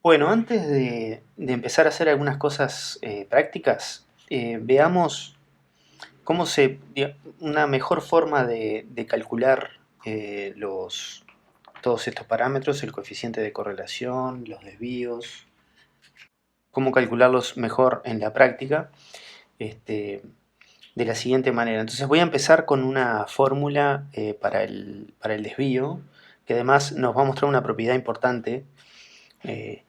Bueno, antes de empezar a hacer algunas cosas prácticas, veamos una mejor forma de calcular todos estos parámetros, el coeficiente de correlación, los desvíos, cómo calcularlos mejor en la práctica, este, de la siguiente manera. Entonces voy a empezar con una fórmula para el desvío, que además nos va a mostrar una propiedad importante eh,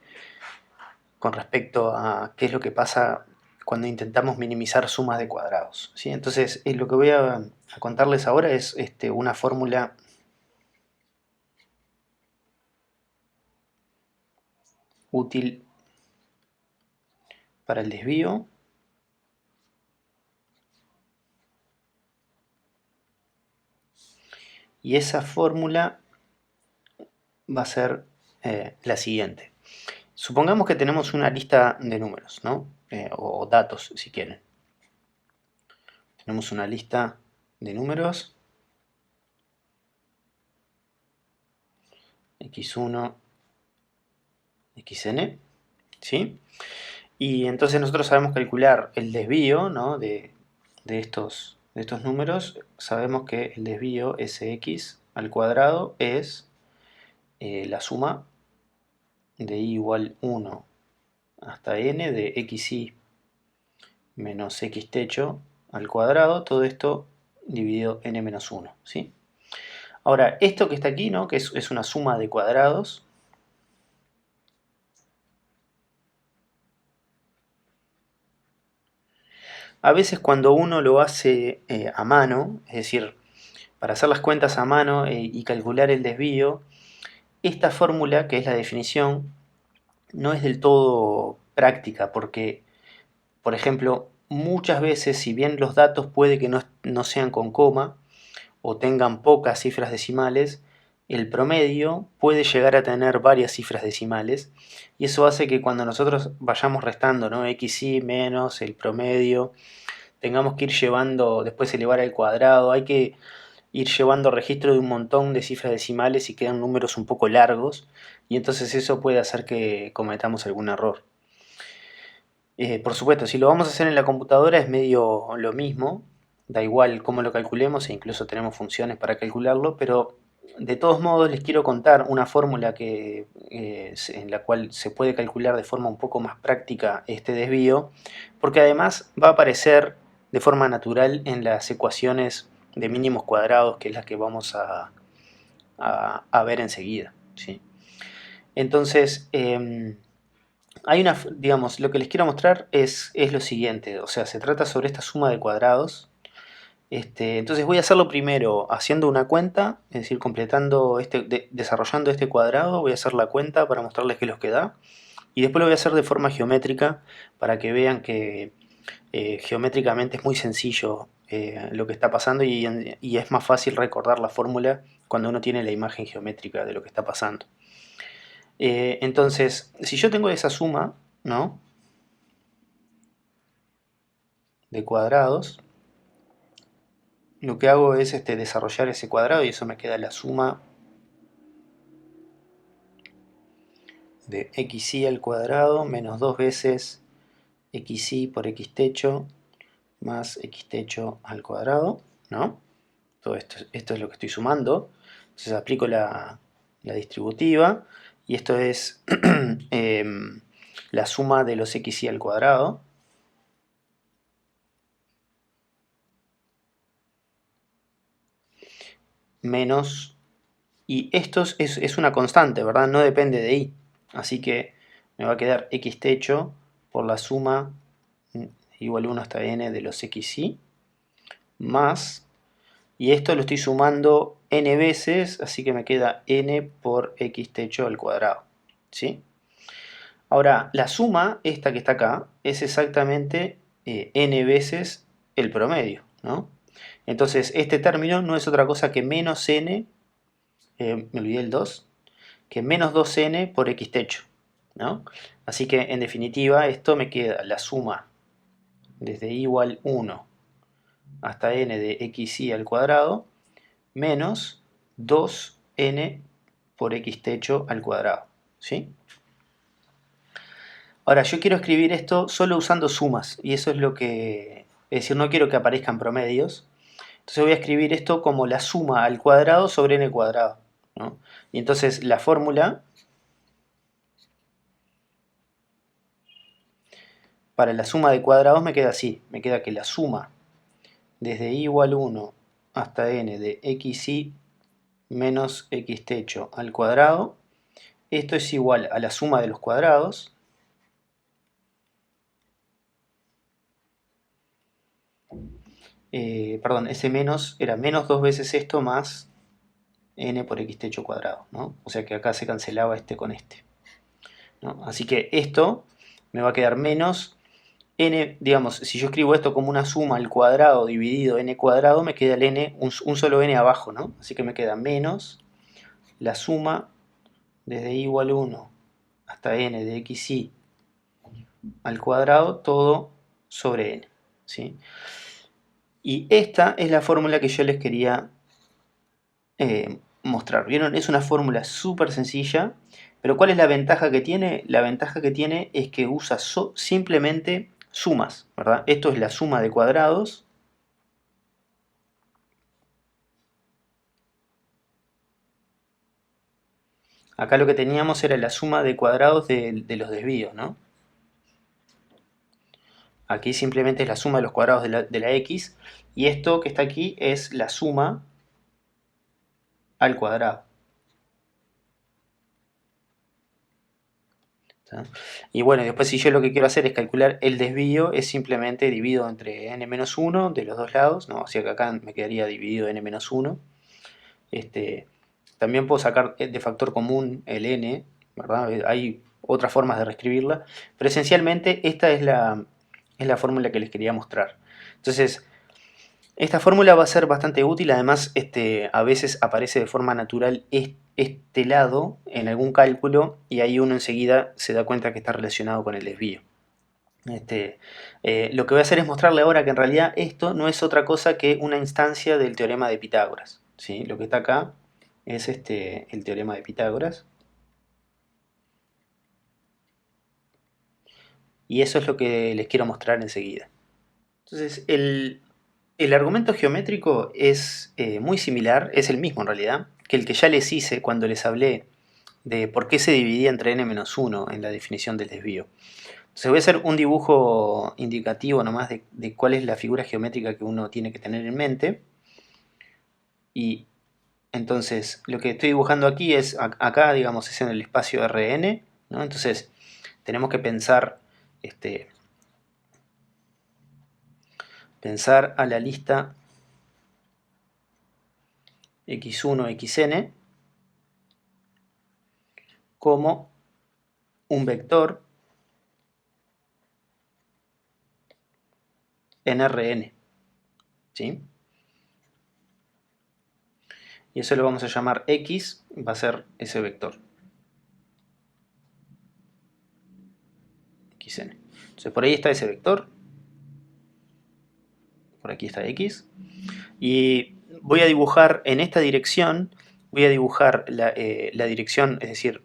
con respecto a qué es lo que pasa cuando intentamos minimizar sumas de cuadrados, ¿sí? Entonces, lo que voy a contarles ahora es una fórmula útil para el desvío, y esa fórmula va a ser la siguiente. Supongamos que tenemos una lista de números, ¿no? O datos, si quieren. Tenemos una lista de números x1, xn, ¿sí? Y entonces nosotros sabemos calcular el desvío, ¿no? de estos números. Sabemos que el desvío sx al cuadrado es la suma de i igual 1 hasta n de xi menos x techo al cuadrado, todo esto dividido n menos 1, ¿sí? Ahora, esto que está aquí, ¿no? Que es una suma de cuadrados, a veces cuando uno lo hace a mano, es decir, para hacer las cuentas a mano y calcular el desvío, esta fórmula, que es la definición, no es del todo práctica porque, por ejemplo, muchas veces, si bien los datos puede que no sean con coma o tengan pocas cifras decimales, el promedio puede llegar a tener varias cifras decimales, y eso hace que cuando nosotros vayamos restando, ¿no? xi menos el promedio, tengamos que ir llevando, después elevar al cuadrado, hay que ir llevando registro de un montón de cifras decimales y quedan números un poco largos, y entonces eso puede hacer que cometamos algún error. Por supuesto, si lo vamos a hacer en la computadora es medio lo mismo, da igual cómo lo calculemos e incluso tenemos funciones para calcularlo, pero de todos modos les quiero contar una fórmula en la cual se puede calcular de forma un poco más práctica este desvío, porque además va a aparecer de forma natural en las ecuaciones de mínimos cuadrados, que es la que vamos a ver enseguida, ¿sí? Entonces, digamos, lo que les quiero mostrar es lo siguiente, o sea, se trata sobre esta suma de cuadrados. Entonces voy a hacerlo primero haciendo una cuenta, es decir, desarrollando este cuadrado, voy a hacer la cuenta para mostrarles qué es lo que da, y después lo voy a hacer de forma geométrica para que vean que geométricamente es muy sencillo lo que está pasando, y es más fácil recordar la fórmula cuando uno tiene la imagen geométrica de lo que está pasando. Entonces, si yo tengo esa suma, ¿no? de cuadrados, lo que hago es desarrollar ese cuadrado, y eso me queda la suma de xi al cuadrado menos 2 veces xi por x techo más x techo al cuadrado, ¿no? Todo esto es lo que estoy sumando. Entonces aplico la distributiva, y esto es la suma de los xi al cuadrado menos, y esto es una constante, ¿verdad? No depende de i, así que me va a quedar x techo por la suma igual 1 hasta n de los xi más, y esto lo estoy sumando n veces, así que me queda n por x techo al cuadrado, ¿sí? Ahora, la suma, esta que está acá, es exactamente n veces el promedio, ¿no? Entonces, este término no es otra cosa que menos n, me olvidé el 2, que menos 2n por x techo, ¿no? Así que, en definitiva, esto me queda la suma desde i igual 1 hasta n de xi al cuadrado menos 2n por x techo al cuadrado, ¿sí? Ahora, yo quiero escribir esto solo usando sumas, y eso es lo que... Es decir, no quiero que aparezcan promedios. Entonces voy a escribir esto como la suma al cuadrado sobre n cuadrado, ¿no? Y entonces la fórmula para la suma de cuadrados me queda así. Me queda que la suma desde i igual 1 hasta n de xi menos x techo al cuadrado. Esto es igual a la suma de los cuadrados perdón, ese menos era menos 2 veces esto más n por x techo cuadrado, ¿no? O sea que acá se cancelaba este con este, ¿no? Así que esto me va a quedar menos n, digamos, si yo escribo esto como una suma al cuadrado dividido n cuadrado, me queda el n, un solo n abajo, ¿no? Así que me queda menos la suma desde i igual 1 hasta n de xi al cuadrado, todo sobre n, ¿sí? Y esta es la fórmula que yo les quería mostrar. ¿Vieron? Es una fórmula súper sencilla, pero ¿cuál es la ventaja que tiene? La ventaja que tiene es que usa simplemente sumas, ¿verdad? Esto es la suma de cuadrados. Acá lo que teníamos era la suma de cuadrados de los desvíos, ¿no? Aquí simplemente es la suma de los cuadrados de la x, y esto que está aquí es la suma al cuadrado. ¿Tá? Y bueno, después si yo lo que quiero hacer es calcular el desvío, es simplemente divido entre n-1 de los dos lados, ¿no? O sea que acá me quedaría dividido n-1. También puedo sacar de factor común el n, ¿verdad? Hay otras formas de reescribirla, pero esencialmente esta es la fórmula que les quería mostrar. Entonces, esta fórmula va a ser bastante útil, además a veces aparece de forma natural este lado en algún cálculo y ahí uno enseguida se da cuenta que está relacionado con el desvío. Lo que voy a hacer es mostrarle ahora que en realidad esto no es otra cosa que una instancia del teorema de Pitágoras, ¿sí? Lo que está acá es el teorema de Pitágoras. Y eso es lo que les quiero mostrar enseguida. Entonces, el argumento geométrico es muy similar, es el mismo en realidad, que el que ya les hice cuando les hablé de por qué se dividía entre n-1 en la definición del desvío. Entonces voy a hacer un dibujo indicativo nomás de cuál es la figura geométrica que uno tiene que tener en mente. Y entonces lo que estoy dibujando aquí es, acá digamos, es en el espacio Rn, ¿no? Entonces tenemos que pensar a la lista x1, xn como un vector en Rn, ¿sí? Y eso lo vamos a llamar x, va a ser ese vector. xn. Entonces por ahí está ese vector, por aquí está x, y voy a dibujar en esta dirección, voy a dibujar la dirección, es decir,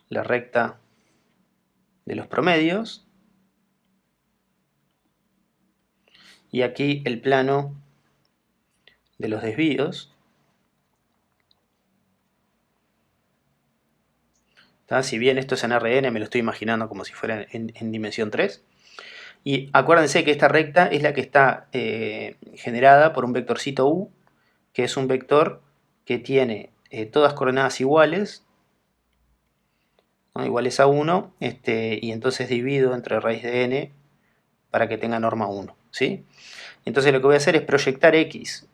la recta de los promedios, y aquí el plano de los desvíos. ¿Tá? Si bien esto es en Rn, me lo estoy imaginando como si fuera en dimensión 3. Y acuérdense que esta recta es la que está generada por un vectorcito u, que es un vector que tiene todas coordenadas iguales, ¿no? Iguales a 1, y entonces divido entre raíz de n para que tenga norma 1, ¿sí? Entonces lo que voy a hacer es proyectar x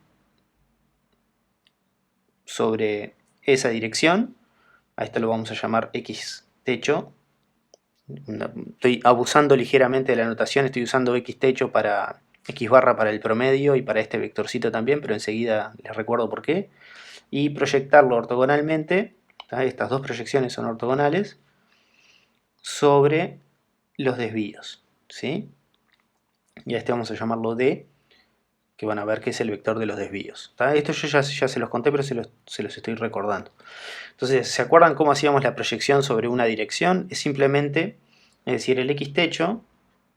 sobre esa dirección. A esto lo vamos a llamar x techo. Estoy abusando ligeramente de la notación, estoy usando x techo para x barra para el promedio y para este vectorcito también, pero enseguida les recuerdo por qué. Y proyectarlo ortogonalmente, ¿tá? Estas dos proyecciones son ortogonales, sobre los desvíos, ¿sí? Y a este vamos a llamarlo d, que van a ver que es el vector de los desvíos, ¿tá? Esto yo ya se los conté, pero se los estoy recordando. Entonces, ¿se acuerdan cómo hacíamos la proyección sobre una dirección? Es simplemente Es decir, el x techo,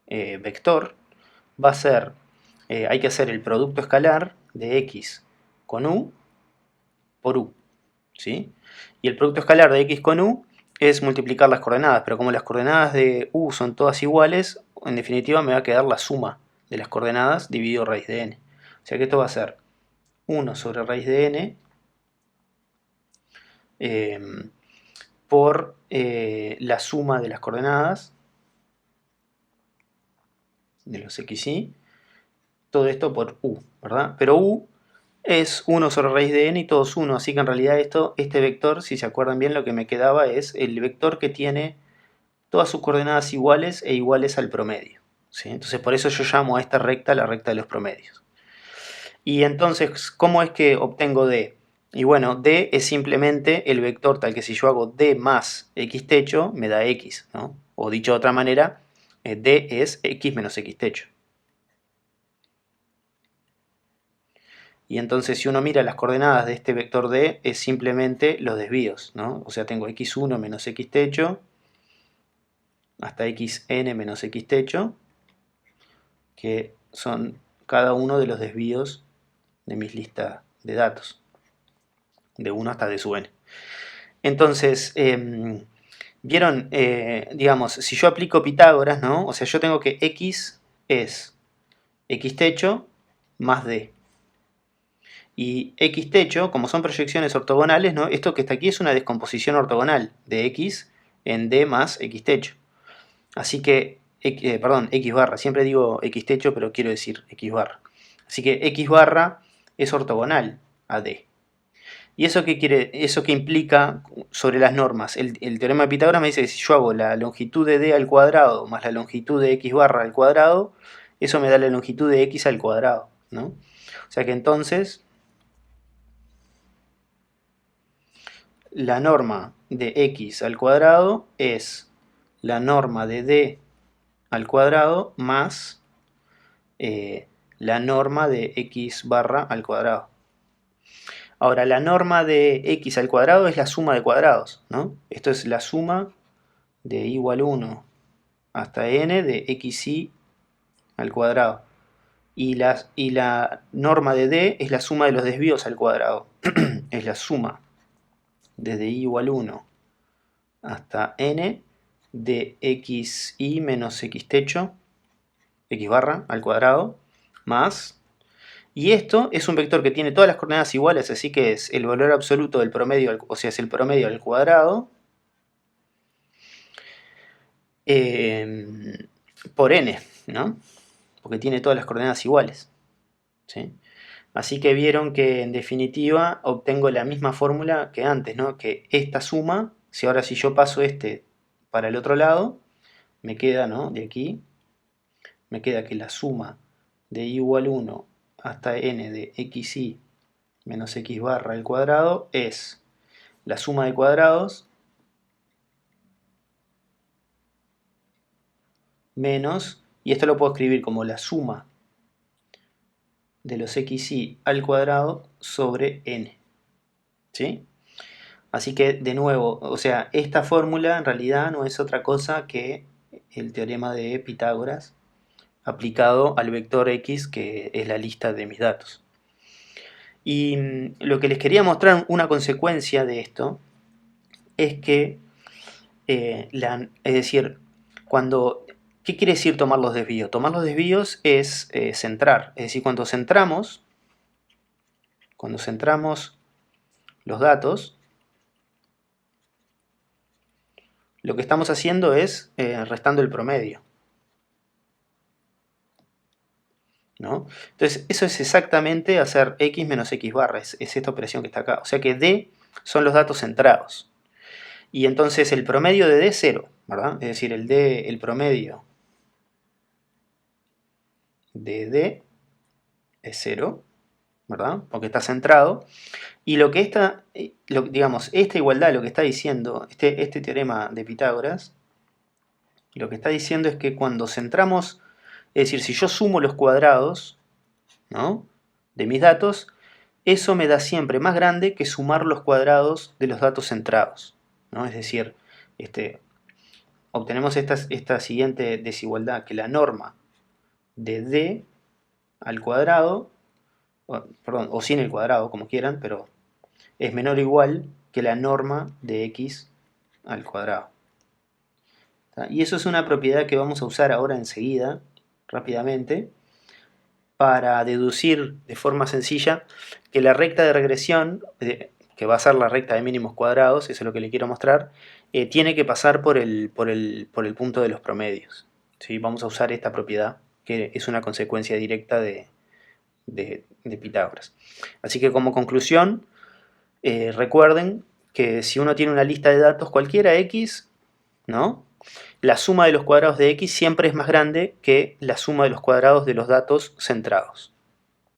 vector, va a ser, hay que hacer el producto escalar de x con u por u, ¿sí? Y el producto escalar de x con u es multiplicar las coordenadas, pero como las coordenadas de u son todas iguales, en definitiva me va a quedar la suma de las coordenadas dividido raíz de n. O sea que esto va a ser 1 sobre raíz de n por la suma de las coordenadas de los xy, todo esto por u, ¿verdad? Pero u es 1 sobre raíz de n y todo es 1, así que en realidad este vector, si se acuerdan bien, lo que me quedaba es el vector que tiene todas sus coordenadas iguales e iguales al promedio, ¿sí? Entonces por eso yo llamo a esta recta la recta de los promedios. Y entonces, ¿cómo es que obtengo d? Y bueno, d es simplemente el vector tal que si yo hago d más x techo, me da x, ¿no? O dicho de otra manera, d es x menos x techo. Y entonces si uno mira las coordenadas de este vector d, es simplemente los desvíos, ¿no? O sea, tengo x1 menos x techo hasta xn menos x techo, que son cada uno de los desvíos de mis listas de datos, de 1 hasta d sub n. Entonces, vieron, digamos, si yo aplico Pitágoras, ¿no? O sea, yo tengo que x es x techo más d. Y x techo, como son proyecciones ortogonales, ¿no? Esto que está aquí es una descomposición ortogonal de x en d más x techo. Así que, perdón, x barra, siempre digo x techo, pero quiero decir x barra. Así que x barra es ortogonal a d. ¿Y eso qué quiere? ¿Eso qué implica sobre las normas? El teorema de Pitágoras me dice que si yo hago la longitud de d al cuadrado más la longitud de x barra al cuadrado, eso me da la longitud de x al cuadrado, ¿no? O sea que entonces la norma de x al cuadrado es la norma de d al cuadrado más la norma de x barra al cuadrado. Ahora, la norma de x al cuadrado es la suma de cuadrados, ¿no? Esto es la suma de i igual 1 hasta n de xy al cuadrado. Y la norma de d es la suma de los desvíos al cuadrado. Es la suma desde i igual 1 hasta n de xy menos x techo, x barra al cuadrado, más... Y esto es un vector que tiene todas las coordenadas iguales, así que es el valor absoluto del promedio, o sea, es el promedio al cuadrado, por n, ¿no? Porque tiene todas las coordenadas iguales, ¿sí? Así que vieron que en definitiva obtengo la misma fórmula que antes, ¿no? Que esta suma, si ahora si yo paso este para el otro lado, me queda, ¿no? De aquí, me queda que la suma de i igual 1 hasta n de xy menos x barra al cuadrado es la suma de cuadrados menos, y esto lo puedo escribir como la suma de los xy al cuadrado sobre n, ¿sí? Así que, de nuevo, o sea, esta fórmula en realidad no es otra cosa que el teorema de Pitágoras aplicado al vector x, que es la lista de mis datos. Y lo que les quería mostrar, una consecuencia de esto, es que, es decir, ¿qué quiere decir tomar los desvíos? Tomar los desvíos es centrar, es decir, cuando centramos los datos, lo que estamos haciendo es restando el promedio, ¿no? Entonces, eso es exactamente hacer x menos x barra, es esta operación que está acá. O sea que d son los datos centrados. Y entonces el promedio de d es 0, ¿verdad? Es decir, el promedio de d es 0, ¿verdad? Porque está centrado. Y lo que digamos, esta igualdad lo que está diciendo, este teorema de Pitágoras, lo que está diciendo es que cuando centramos, es decir, si yo sumo los cuadrados, ¿no?, de mis datos, eso me da siempre más grande que sumar los cuadrados de los datos centrados, ¿no? Es decir, obtenemos esta siguiente desigualdad, que la norma de d al cuadrado, perdón, o sin el cuadrado, como quieran, pero es menor o igual que la norma de x al cuadrado. Y eso es una propiedad que vamos a usar ahora enseguida, rápidamente, para deducir de forma sencilla que la recta de regresión, que va a ser la recta de mínimos cuadrados, eso es lo que le quiero mostrar, tiene que pasar por el punto de los promedios. ¿Sí? Vamos a usar esta propiedad, que es una consecuencia directa de Pitágoras. Así que como conclusión, recuerden que si uno tiene una lista de datos cualquiera, x, ¿no? La suma de los cuadrados de x siempre es más grande que la suma de los cuadrados de los datos centrados.